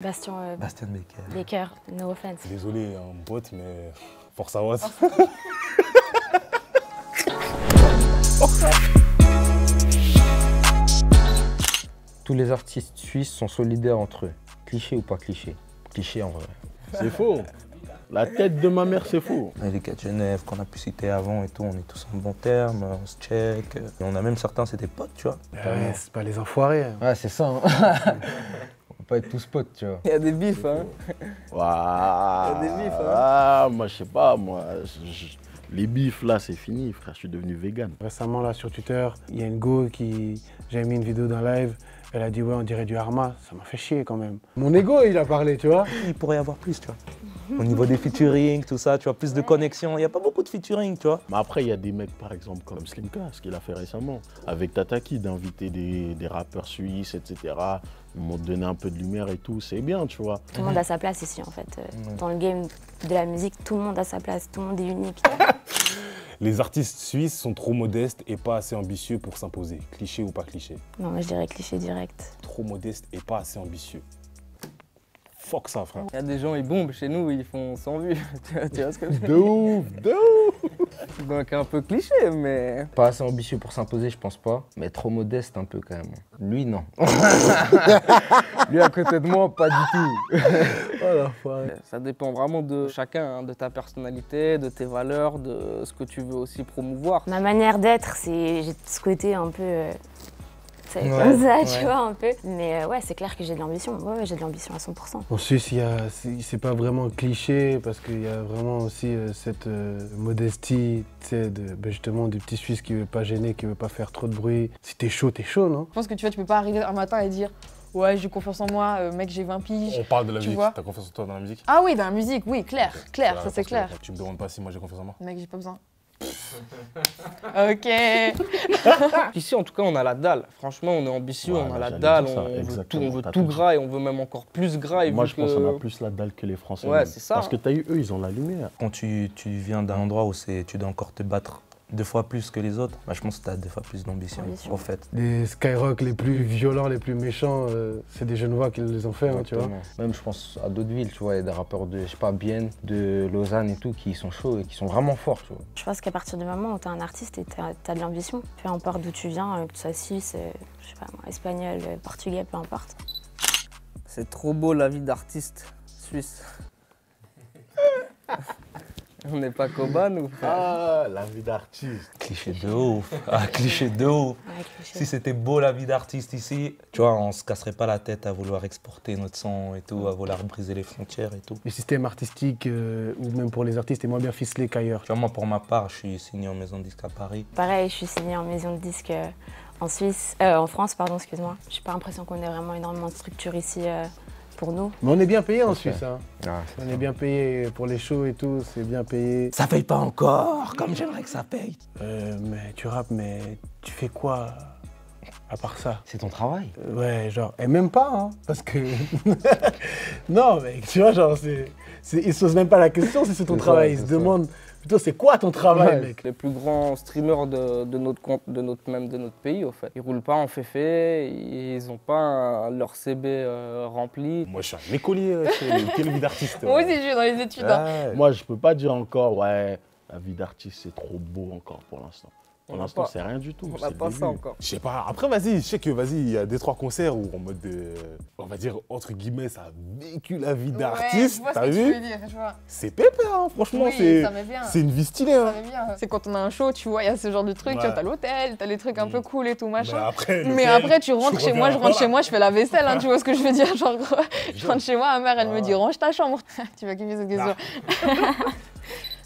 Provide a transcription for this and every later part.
Bastien Baker. Baker, no offense. Désolé, mon pote, mais force à Was. Tous les artistes suisses sont solidaires entre eux. Cliché ou pas cliché? Cliché en vrai. C'est faux. La tête de ma mère, c'est faux. Les gars de Genève qu'on a pu citer avant et tout, on est tous en bon terme, on se check. Et on a même certains, c'est des potes, tu vois. Ouais, c'est pas les enfoirés. Hein. Ouais, c'est ça. Hein. On peut pas être tous potes, tu vois. Il y a des bifs, hein. Waouh. Il y a des bifs, hein. Ah, moi, je sais pas, moi. Les bifs, là, c'est fini, frère. Je suis devenu vegan. Récemment, là, sur Twitter, il y a une go qui... J'avais mis une vidéo d'un live. Elle a dit, ouais, on dirait du Arma. Ça m'a fait chier, quand même. Mon ego, il a parlé, tu vois. Il pourrait y avoir plus, tu vois. Au niveau des featuring, tout ça, tu vois, plus de connexions. Il n'y a pas beaucoup de featuring, tu vois. Mais après, il y a des mecs, par exemple, comme Slimka, ce qu'il a fait récemment, avec Tataki, d'inviter des rappeurs suisses, etc. Ils m'ont donné un peu de lumière et tout, c'est bien, tu vois. Tout le monde a sa place ici, en fait. Dans le game de la musique, tout le monde a sa place, tout le monde est unique. Les artistes suisses sont trop modestes et pas assez ambitieux pour s'imposer. Cliché ou pas cliché? Non, moi je dirais cliché direct. Trop modeste et pas assez ambitieux. Fuck ça, frère. Il y a des gens, ils bombent chez nous, ils font 100 vues. Tu vois ce que je veux dire? De ouf, de ouf. Donc un peu cliché, mais... Pas assez ambitieux pour s'imposer, je pense pas. Mais trop modeste un peu quand même. Lui, non. Lui à côté de moi, pas du tout. Oh l'enfoiré. Ça dépend vraiment de chacun, hein, de ta personnalité, de tes valeurs, de ce que tu veux aussi promouvoir. Ma manière d'être, j'ai ce côté un peu... c'est Ouais, comme ça, ouais. tu vois, un peu. Mais ouais, c'est clair que j'ai de l'ambition. Ouais, j'ai de l'ambition à 100%. En Suisse, c'est pas vraiment cliché parce qu'il y a vraiment aussi cette modestie, tu sais, justement des petits Suisses qui veulent pas gêner, qui veulent pas faire trop de bruit. Si t'es chaud, non? Je pense que tu vois, tu peux pas arriver un matin et dire ouais, j'ai confiance en moi, mec, j'ai 20 piges. On parle de la Tu musique. vois. T'as confiance en toi dans la musique? Ah oui, dans la musique, oui, clair, Voilà, ça c'est parce que clair. Tu me demandes pas si moi j'ai confiance en moi? Mec, j'ai pas besoin. Ok. Ici, en tout cas, on a la dalle. Franchement, on est ambitieux, Ouais, on a la j'allais dalle, dire ça, on veut exactement, t'as tout tout dit. gras et on veut même encore plus gras. Et Moi, vu je pense que- qu'on a plus la dalle que les Français. Ouais, même. c'est ça. Parce que t'as eu, eux, ils ont la lumière. Quand tu viens d'un endroit où tu dois encore te battre 2 fois plus que les autres, bah, je pense que tu as 2 fois plus d'ambition, Ambition. en fait. Les Skyrock les plus violents, les plus méchants, c'est des Genevois qui les ont fait, hein, tu vois. Exactement. Même je pense à d'autres villes, tu vois, il y a des rappeurs de, je sais pas, Bienne, de Lausanne et tout, qui sont chauds et qui sont vraiment forts, tu vois. Je pense qu'à partir du moment où tu es un artiste et tu as de l'ambition, peu importe d'où tu viens, que tu sois suisse, je sais pas moi, espagnol, portugais, peu importe. C'est trop beau la vie d'artiste suisse. On n'est pas Koban ou frère? Ah, la vie d'artiste. Cliché de ouf. Ah, cliché de ouf. Ouais, cliché. Si c'était beau la vie d'artiste ici, tu vois, on se casserait pas la tête à vouloir exporter notre son et tout, à vouloir briser les frontières et tout. Le système artistique, ou même pour les artistes, est moins bien ficelé qu'ailleurs. Tu vois, moi, pour ma part, je suis signé en maison de disque à Paris. Pareil, je suis signée en maison de disque en France, pardon, excuse-moi. J'ai pas l'impression qu'on ait vraiment énormément de structure ici pour nous. Mais on est bien payé en Ok. Suisse, hein. Ah, On est bien payé pour les shows et tout, c'est bien payé. Ça paye pas encore, comme j'aimerais que ça paye. Mais tu rappes, mais tu fais quoi à part ça? c'est ton travail. Ouais, genre, et même pas, hein, parce que... non, mec, tu vois, genre, ils se posent même pas la question si c'est ton C'est ça, travail, ils se c'est ça. demandent plutôt c'est quoi ton travail, Ouais, mec? Les plus grands streamers de notre pays, au fait. Ils roulent pas en féfé, ils ont pas leur CB rempli. Moi, je suis un écolier. Quelle vie d'artiste? Moi aussi, je suis dans les études. hein. Ouais. Moi, je peux pas dire encore, ouais, la vie d'artiste, c'est trop beau encore pour l'instant. Pour On a l'instant, pas- c'est rien du tout. On c'est n'a le pas début. ça encore. Je sais pas. Après, vas-y, je sais que, vas-y, il y a 2-3 concerts où, en mode, on va dire, entre guillemets, ça a vécu la vie Ouais, d'artiste. je vois ce T'as que tu vu? veux dire, je vois. C'est pépère, hein, franchement. Oui, ça met bien. C'est une vie stylée. Ça Hein. va bien. C'est quand on a un show, tu vois, il y a ce genre de truc, tu Ouais. vois, t'as l'hôtel, t'as les trucs un peu cool et tout, machin. après, Mais après, tu rentres chez moi, je rentre chez moi, je fais la vaisselle, hein, tu vois ce que je veux dire. Genre, je rentre chez moi, ma mère, elle me dit range ta chambre. Tu vas kiffer cette question.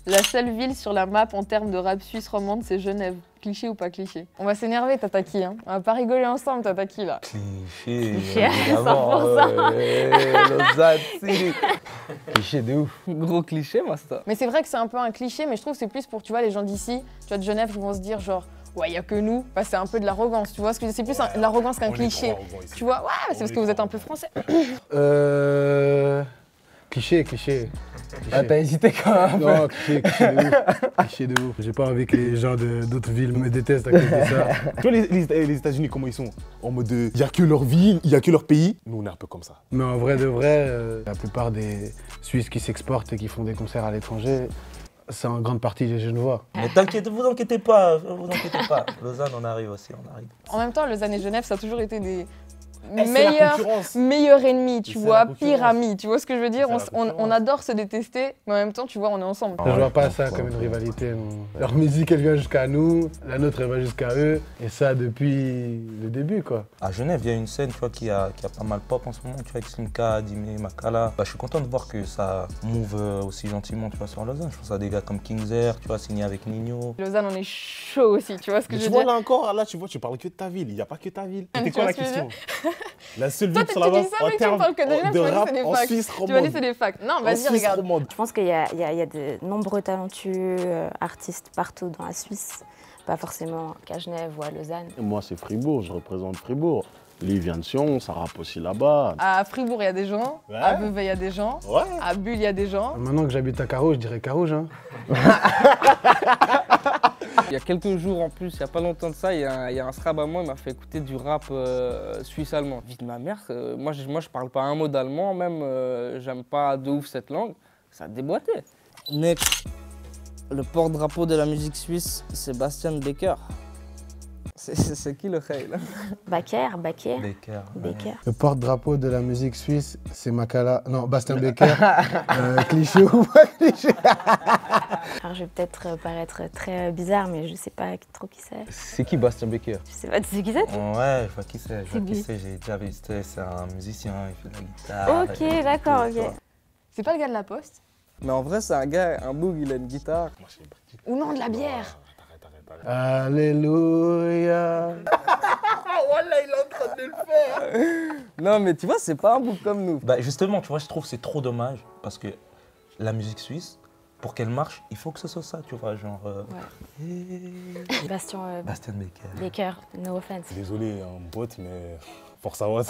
La seule ville sur la map en termes de rap suisse romande, c'est Genève. Cliché ou pas cliché? On va s'énerver, Tataki. Hein. On va pas rigoler ensemble, Tataki, là. Cliché, Cliché, évidemment. 100%. Lausanne, City. Cliché de ouf. Gros cliché, Masta. Mais c'est vrai que c'est un peu un cliché, mais je trouve que c'est plus pour, tu vois, les gens d'ici, tu vois, de Genève, ils vont se dire genre, ouais, il y a que nous. Bah, c'est un peu de l'arrogance, tu vois. C'est plus de l'arrogance qu'un cliché. Tu vois, ouais, c'est parce que vous êtes un peu français. Cliché. cliché. t'as hésité quand même. Non, cliché de ouf. Cliché de ouf. J'ai pas envie que les gens d'autres villes me détestent à cause de ça. Tu vois, les États-Unis, comment ils sont? En mode, il n'y a que leur ville, il n'y a que leur pays. Nous, on est un peu comme ça. Mais en vrai de vrai, la plupart des Suisses qui s'exportent et qui font des concerts à l'étranger, c'est en grande partie les Genevois. Mais vous inquiétez pas, Lausanne, on arrive aussi, on arrive. En même temps, Lausanne et Genève, ça a toujours été des c'est la concurrence. meilleurs ennemis, tu C'est vois, la concurrence. pire amis, tu vois ce que je veux dire? C'est la On concurrence. adore se détester, mais en même temps, tu vois, on est ensemble. Je vois pas ça comme une rivalité. Non. Leur musique, elle vient jusqu'à nous, la nôtre, elle va jusqu'à eux. Et ça depuis le début, quoi. À Genève, il y a une scène tu vois, qui a pas mal pop en ce moment, tu vois, avec Slimka, Dime, Makala. Bah, je suis content de voir que ça move aussi gentiment tu vois, sur Lausanne. Je pense à des gars comme Kingzer, tu vois, signé avec Nino. Lausanne, on est chaud aussi, tu vois ce que Mais je tu veux vois dire? là encore, là tu vois, tu parles que de ta ville, il n'y a pas que ta ville. C'était Tu quoi vois la ce que je veux question? La seule Toi, ville tu sur la base dis ça, en mais tu me termes parles que de Genève, de tu m'as dit rap c'est des en facts. Suisse Tu m'as dit romande. c'est des facts. Non, En vas-y, Suisse regarde. romande. Je pense qu'il y a de nombreux talentueux artistes partout dans la Suisse, pas forcément qu'à Genève ou à Lausanne. Et moi, c'est Fribourg, je représente Fribourg. Lui, il vient de Sion, ça rappe aussi là-bas. À Fribourg, il y a des gens. Ouais. À Vevey, il y a des gens. Ouais. À Bulle, il y a des gens. Maintenant que j'habite à Carouge, je dirais Carouge. Hein. Il y a quelques jours en plus, il n'y a pas longtemps de ça, il y a un srab à moi, il m'a fait écouter du rap suisse-allemand. Vie de ma mère, moi je parle pas un mot d'allemand, même j'aime pas de ouf cette langue. Ça a déboîté. Mec, le porte-drapeau de la musique suisse, c'est Bastian Becker. C'est qui le rey là? Baker. Becker. Le porte-drapeau de la musique suisse, c'est Makala. Non, Bastien Becker. Cliché ou pas cliché? Alors je vais peut-être paraître très bizarre, mais je sais pas trop qui c'est. C'est qui Bastien Becker? Je sais pas, tu sais qui c'est? Ouais, je vois qui c'est, C'est lui. j'ai déjà visité, c'est un musicien, il fait de la guitare. Ok, d'accord, ok. C'est pas le gars de la Poste? Mais en vrai, c'est un gars, un boug, il a une guitare. Ou non, de la bière? Alléluia. Non, mais tu vois, c'est pas un boug comme nous. Bah justement, tu vois, je trouve que c'est trop dommage parce que la musique suisse, pour qu'elle marche, il faut que ce soit ça, tu vois, genre... Bastien Bastien Becker. Baker, no offense. Désolé, un bot, mais force à Watt.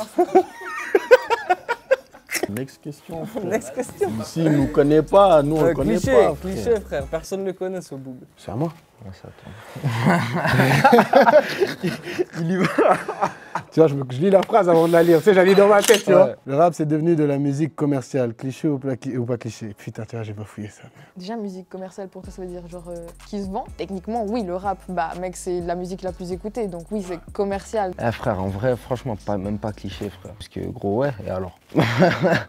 Next question. frère. Next question. Ici, il nous connaît pas, nous, on le connaît Cliché, pas. frère. cliché, frère. Personne ne le connaît, ce boug. C'est à moi. Ouais, c'est à toi. Il y va. Tu vois, je lis la phrase avant de la lire. Tu sais, j'allais dans ma tête, tu vois. Ouais. Le rap, c'est devenu de la musique commerciale. Cliché ou pas cliché? Putain, tu vois, j'ai pas fouillé ça. Déjà, musique commerciale, pour toi, ça veut dire genre qui se vend? Techniquement, oui, le rap, bah mec, c'est la musique la plus écoutée, donc oui, c'est commercial. Eh frère, en vrai, franchement, même pas cliché, frère. Parce que gros, ouais, et alors?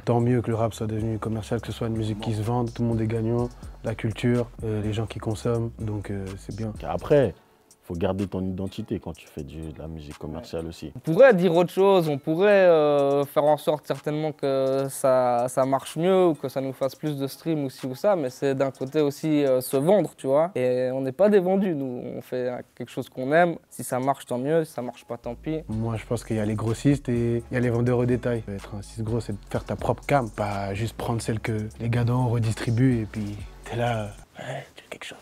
Tant mieux que le rap soit devenu commercial, que ce soit une musique qui se vende, tout le monde est gagnant, la culture, les gens qui consomment, donc c'est bien. Après, faut garder ton identité quand tu fais de la musique commerciale aussi. On pourrait dire autre chose, on pourrait faire en sorte certainement que ça marche mieux ou que ça nous fasse plus de streams ou ci ou ça, mais c'est d'un côté aussi se vendre, tu vois. Et on n'est pas des vendus, nous, on fait quelque chose qu'on aime. Si ça marche, tant mieux, si ça marche pas, tant pis. Moi, je pense qu'il y a les grossistes et il y a les vendeurs au détail. Être un 6 gros, c'est de faire ta propre cam, pas juste prendre celle que les gars d'en haut redistribuent et puis t'es là, ouais, tu fais quelque chose.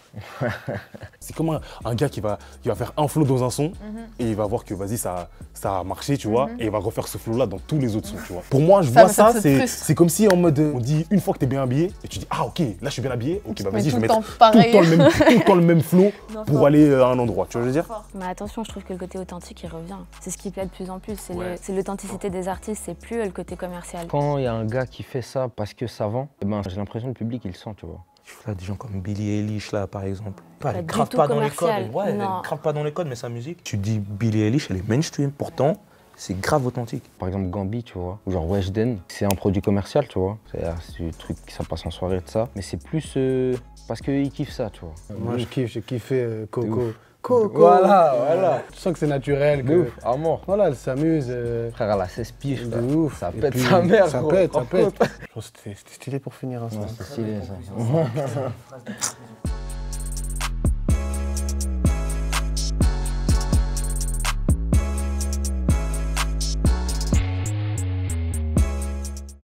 C'est comme un gars qui va faire un flow dans un son et il va voir que vas-y ça a marché, tu vois, et il va refaire ce flow là dans tous les autres sons, tu vois. Pour moi, je vois Ça ça, te c'est frustre. c'est comme si en mode on dit une fois que t'es bien habillé et tu dis ah ok, là je suis bien habillé, ok bah Mais vas-y je tout vais le mettre temps pareil. tout le temps le même flow pour aller à un endroit, tu vois ce que je veux dire? Mais attention, je trouve que le côté authentique, il revient. C'est ce qui plaît de plus en plus. C'est Ouais. c'est l'authenticité des artistes, c'est plus le côté commercial. Quand il y a un gars qui fait ça parce que ça vend, eh ben, j'ai l'impression que le public, il le sent, tu vois. Là, des gens comme Billie Eilish, là, par exemple. Pas Elle du grave tout pas dans les codes. commercial. Ouais, elle Non. grave pas dans les codes, mais sa musique. Tu dis Billie Eilish, elle est mainstream. Pourtant, c'est grave authentique. Par exemple, Gambi, tu vois, ou genre Weshden, c'est un produit commercial, tu vois. C'est du truc qui ça passe en soirée, de ça. Mais c'est plus parce qu'ils kiffent ça, tu vois. Moi, De je ouf. kiffe, j'ai kiffé Coco. ouf. Coco. Voilà. Tu sens que c'est naturel, De que ouf, à mort. voilà, elle s'amuse. Frère, elle a 16 piges, De frère. ouf. Ça Et pète puis, sa mère, Ça gros. pète, ça Rends pète. compte. Je pense que c'était stylé pour finir, hein, ça. Ouais, c'est stylé, ça.